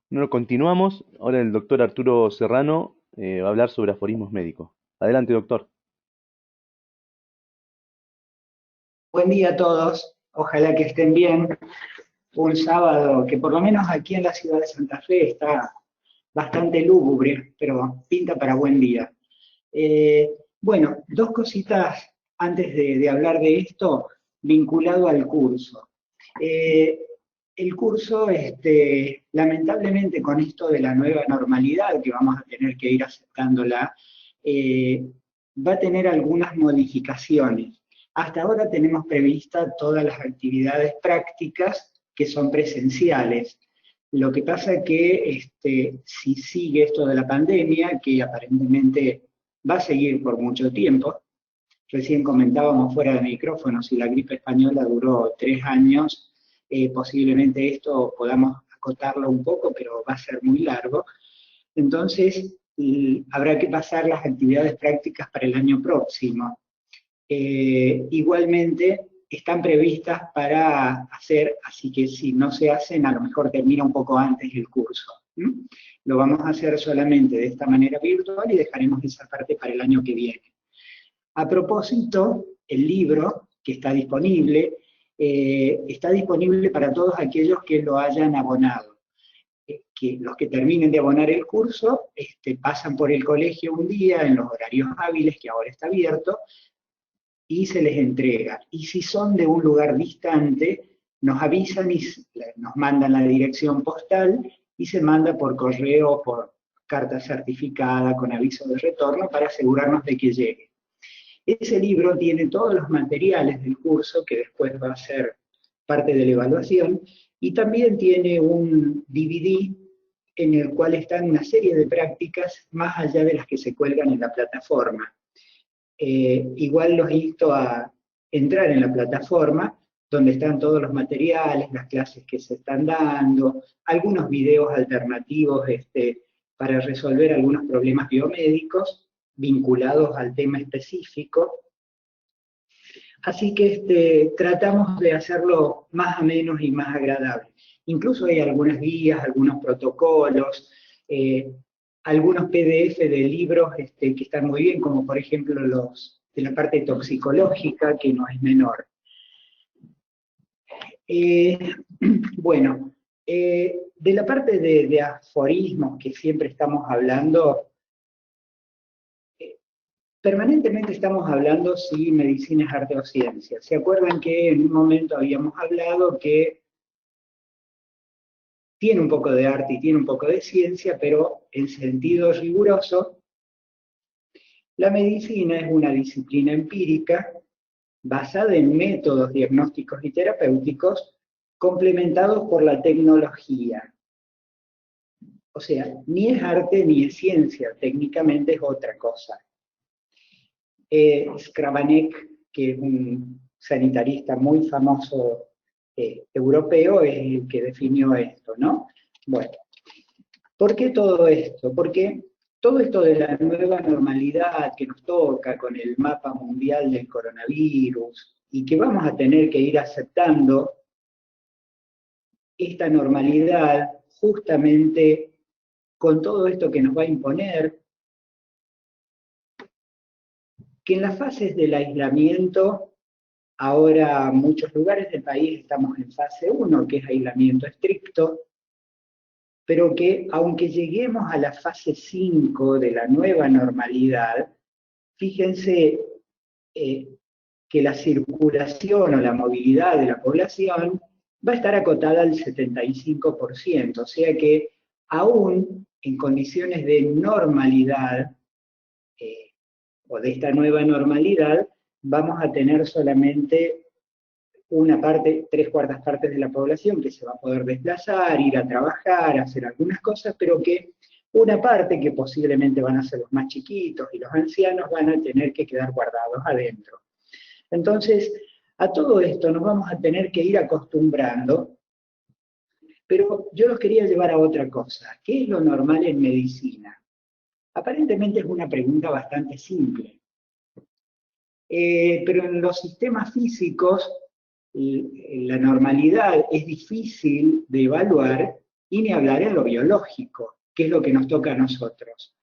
Bueno, continuamos. Ahora el doctor Arturo Serrano va a hablar sobre aforismos médicos. Adelante, doctor. Buen día a todos, ojalá que estén bien. Un sábado que por lo menos aquí en la ciudad de Santa Fe está bastante lúgubre, pero pinta para buen día. Eh, bueno, dos cositas antes de hablar de esto, vinculado al curso. Eh, el curso, lamentablemente con esto de la nueva normalidad, que vamos a tener que ir aceptándola, eh, va a tener algunas modificaciones. Hasta ahora tenemos previstas todas las actividades prácticas que son presenciales. Lo que pasa es que si sigue esto de la pandemia, que aparentemente va a seguir por mucho tiempo, recién comentábamos fuera de micrófono, si la gripe española duró 3 años, posiblemente esto podamos acotarlo un poco, pero va a ser muy largo. Entonces, habrá que pasar las actividades prácticas para el año próximo. Igualmente, están previstas para hacer, así que si no se hacen, a lo mejor termina un poco antes el curso. ¿Mm? Lo vamos a hacer solamente de esta manera virtual y dejaremos esa parte para el año que viene. A propósito, el libro que está disponible para todos aquellos que lo hayan abonado. Que los que terminen de abonar el curso pasan por el colegio un día en los horarios hábiles, que ahora está abierto, y se les entrega. Y si son de un lugar distante, nos avisan y nos mandan la dirección postal y se manda por correo o por carta certificada con aviso de retorno para asegurarnos de que llegue. Ese libro tiene todos los materiales del curso que después va a ser parte de la evaluación y también tiene un DVD en el cual están una serie de prácticas más allá de las que se cuelgan en la plataforma. Igual los insto a entrar en la plataforma donde están todos los materiales, las clases que se están dando, algunos videos alternativos para resolver algunos problemas biomédicos vinculados al tema específico. Así que tratamos de hacerlo más ameno y más agradable. Incluso hay algunas guías, algunos protocolos, eh, algunos PDF de libros que están muy bien, como por ejemplo los de la parte toxicológica, que no es menor. Eh, bueno, de la parte de aforismos que siempre estamos hablando, permanentemente estamos hablando si medicina es arte o ciencia. ¿Se acuerdan que en un momento habíamos hablado que tiene un poco de arte y tiene un poco de ciencia, pero en sentido riguroso, la medicina es una disciplina empírica basada en métodos diagnósticos y terapéuticos complementados por la tecnología. O sea, ni es arte ni es ciencia, técnicamente es otra cosa. Skrabanek, que es un sanitarista muy famoso europeo, es el que definió esto, ¿no? Bueno, ¿por qué todo esto? Porque todo esto de la nueva normalidad que nos toca con el mapa mundial del coronavirus y que vamos a tener que ir aceptando esta normalidad justamente con todo esto que nos va a imponer, que en las fases del aislamiento, ahora muchos lugares del país estamos en fase uno, que es aislamiento estricto, pero que aunque lleguemos a la fase 5 de la nueva normalidad, fíjense eh, que la circulación o la movilidad de la población va a estar acotada al 75%, o sea que aún en condiciones de normalidad eh, o de esta nueva normalidad, vamos a tener solamente una parte, tres cuartas partes de la población que se va a poder desplazar, ir a trabajar, hacer algunas cosas, pero que una parte, que posiblemente van a ser los más chiquitos y los ancianos, van a tener que quedar guardados adentro. Entonces, a todo esto nos vamos a tener que ir acostumbrando, pero yo los quería llevar a otra cosa. ¿Qué es lo normal en medicina? Aparentemente es una pregunta bastante simple, pero en los sistemas físicos la normalidad es difícil de evaluar Y ni hablar en lo biológico, que es lo que nos toca a nosotros.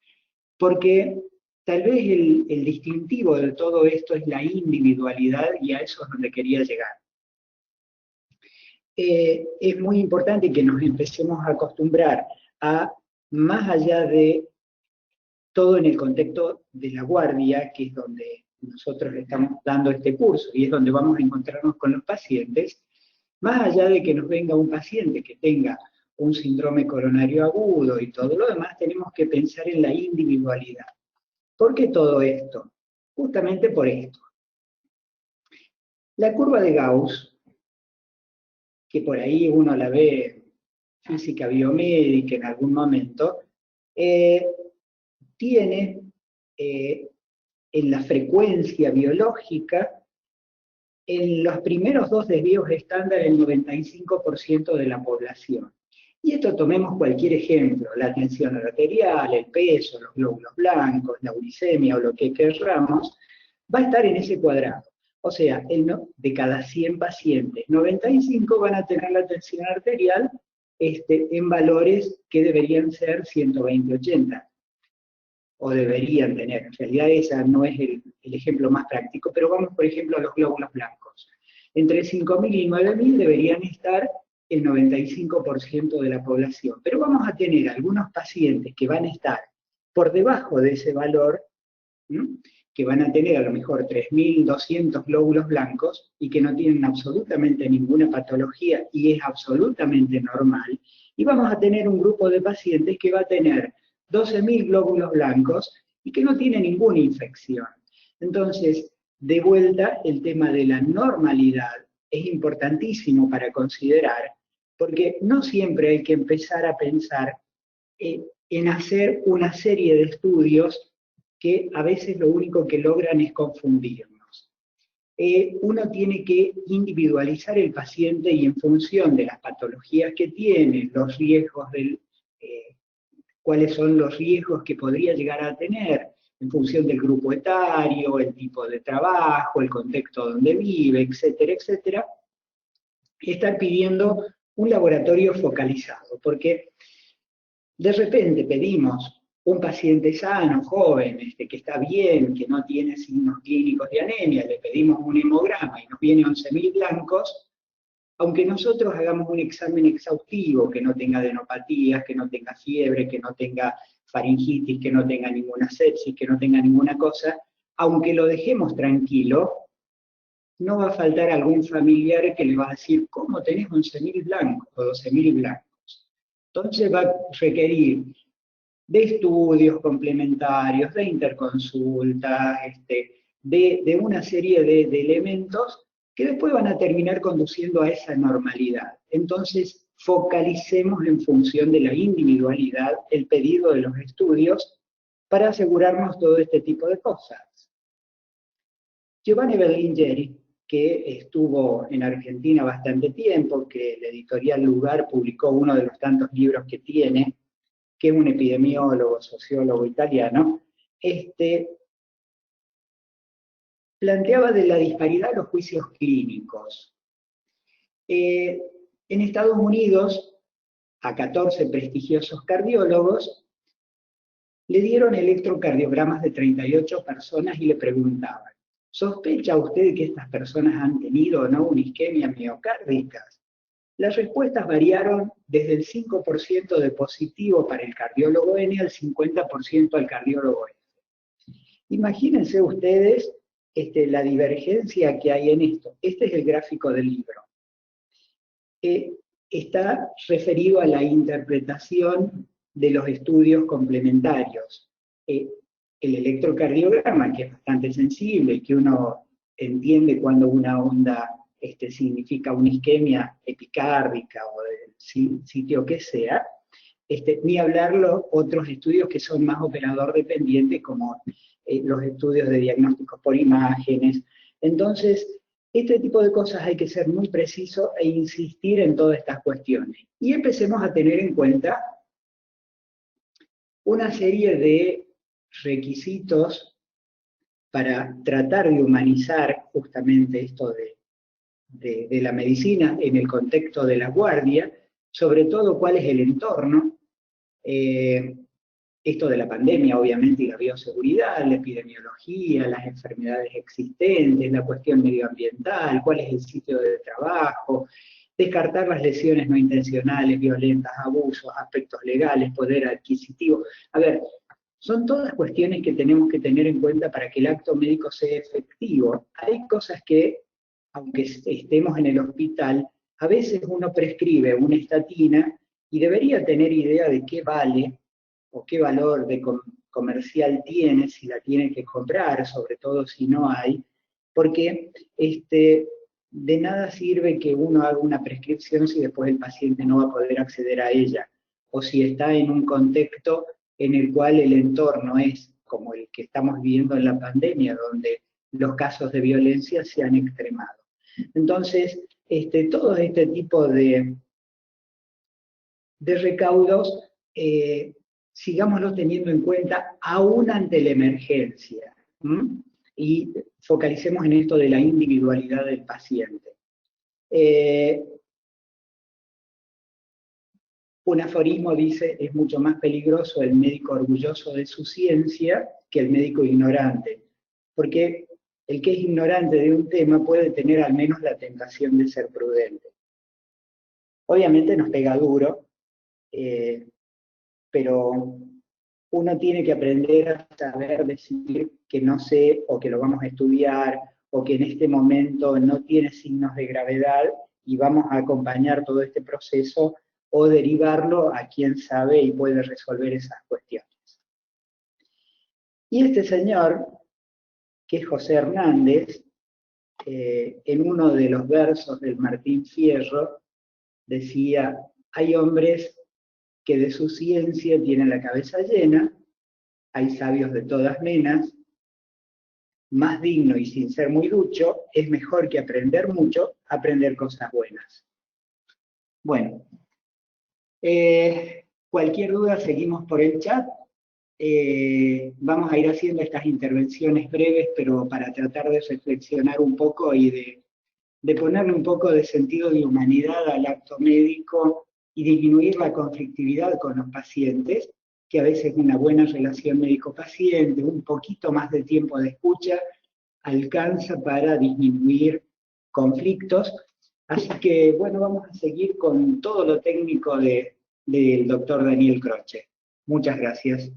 Porque tal vez el distintivo de todo esto es la individualidad y a eso es donde quería llegar. Es muy importante que nos empecemos a acostumbrar a, más allá de todo en el contexto de la guardia, que es donde nosotros le estamos dando este curso y es donde vamos a encontrarnos con los pacientes, más allá de que nos venga un paciente que tenga un síndrome coronario agudo y todo lo demás, tenemos que pensar en la individualidad. ¿Por qué todo esto? Justamente por esto. La curva de Gauss, que por ahí uno la ve física biomédica en algún momento, tiene en la frecuencia biológica, en los primeros dos desvíos estándar, el 95% de la población. Y esto tomemos cualquier ejemplo, la tensión arterial, el peso, los glóbulos blancos, la uricemia o lo que querramos, va a estar en ese cuadrado. O sea, de cada 100 pacientes, 95 van a tener la tensión arterial en valores que deberían ser 120-80, o deberían tener. En realidad ese no es el ejemplo más práctico, pero vamos, por ejemplo, a los glóbulos blancos. Entre 5.000 y 9.000 deberían estar el 95% de la población, pero vamos a tener algunos pacientes que van a estar por debajo de ese valor, ¿m? Que van a tener a lo mejor 3.200 glóbulos blancos y que no tienen absolutamente ninguna patología y es absolutamente normal, y vamos a tener un grupo de pacientes que va a tener 12.000 glóbulos blancos y que no tiene ninguna infección. Entonces, de vuelta, el tema de la normalidad es importantísimo para considerar, porque no siempre hay que empezar a pensar en hacer una serie de estudios que a veces lo único que logran es confundirnos. Uno tiene que individualizar el paciente y en función de las patologías que tiene, los riesgos cuáles son los riesgos que podría llegar a tener en función del grupo etario, el tipo de trabajo, el contexto donde vive, etcétera, etcétera, y estar pidiendo un laboratorio focalizado, porque de repente pedimos un paciente sano, joven, que está bien, que no tiene signos clínicos de anemia, le pedimos un hemograma y nos viene 11.000 blancos, aunque nosotros hagamos un examen exhaustivo, que no tenga adenopatías, que no tenga fiebre, que no tenga faringitis, que no tenga ninguna sepsis, que no tenga ninguna cosa, aunque lo dejemos tranquilo, no va a faltar algún familiar que le va a decir, ¿cómo tenés 11.000 blancos o 12.000 blancos? Entonces va a requerir de estudios complementarios, de interconsultas, de una serie de elementos que después van a terminar conduciendo a esa normalidad. Entonces, focalicemos en función de la individualidad el pedido de los estudios para asegurarnos todo este tipo de cosas. Giovanni Berlingeri, que estuvo en Argentina bastante tiempo, que la editorial Lugar publicó uno de los tantos libros que tiene, que es un epidemiólogo, sociólogo italiano, planteaba de la disparidad de los juicios clínicos. En Estados Unidos, a 14 prestigiosos cardiólogos, le dieron electrocardiogramas de 38 personas y le preguntaban, ¿sospecha usted que estas personas han tenido o no una isquemia miocárdica? Las respuestas variaron desde el 5% de positivo para el cardiólogo N al 50% al cardiólogo F. Imagínense ustedes la divergencia que hay en esto. Este es el gráfico del libro. Está referido a la interpretación de los estudios complementarios. El electrocardiograma, que es bastante sensible, que uno entiende cuando una onda significa una isquemia epicárdica o del sitio que sea, ni hablar los otros estudios que son más operador dependientes, como los estudios de diagnósticos por imágenes. Entonces, este tipo de cosas hay que ser muy preciso e insistir en todas estas cuestiones. Y empecemos a tener en cuenta una serie de requisitos para tratar de humanizar justamente esto de la medicina en el contexto de la guardia, sobre todo cuál es el entorno, esto de la pandemia, obviamente, y la bioseguridad, la epidemiología, las enfermedades existentes, la cuestión medioambiental, cuál es el sitio de trabajo, descartar las lesiones no intencionales, violentas, abusos, aspectos legales, poder adquisitivo. A ver, son todas cuestiones que tenemos que tener en cuenta para que el acto médico sea efectivo. Hay cosas que, aunque estemos en el hospital, a veces uno prescribe una estatina y debería tener idea de qué vale o qué valor comercial tiene, si la tiene que comprar, sobre todo si no hay, porque de nada sirve que uno haga una prescripción si después el paciente no va a poder acceder a ella, o si está en un contexto en el cual el entorno es como el que estamos viviendo en la pandemia, donde los casos de violencia se han extremado. Entonces, todo este tipo de recaudos, sigámoslo teniendo en cuenta aún ante la emergencia. Y focalicemos en esto de la individualidad del paciente. Un aforismo dice, es mucho más peligroso el médico orgulloso de su ciencia que el médico ignorante, porque el que es ignorante de un tema puede tener al menos la tentación de ser prudente. Obviamente nos pega duro, pero uno tiene que aprender a saber decir que no sé, o que lo vamos a estudiar, o que en este momento no tiene signos de gravedad, y vamos a acompañar todo este proceso, o derivarlo a quien sabe y puede resolver esas cuestiones. Y este señor, que es José Hernández, en uno de los versos del Martín Fierro, decía, hay hombres que de su ciencia tienen la cabeza llena, hay sabios de todas menas, más digno y sin ser muy ducho, es mejor que aprender mucho, aprender cosas buenas. Bueno, cualquier duda seguimos por el chat. Vamos a ir haciendo estas intervenciones breves, pero para tratar de reflexionar un poco y de ponerle un poco de sentido de humanidad al acto médico y disminuir la conflictividad con los pacientes, que a veces una buena relación médico-paciente, un poquito más de tiempo de escucha, alcanza para disminuir conflictos. Así que, bueno, vamos a seguir con todo lo técnico del doctor Daniel Croce. Muchas gracias.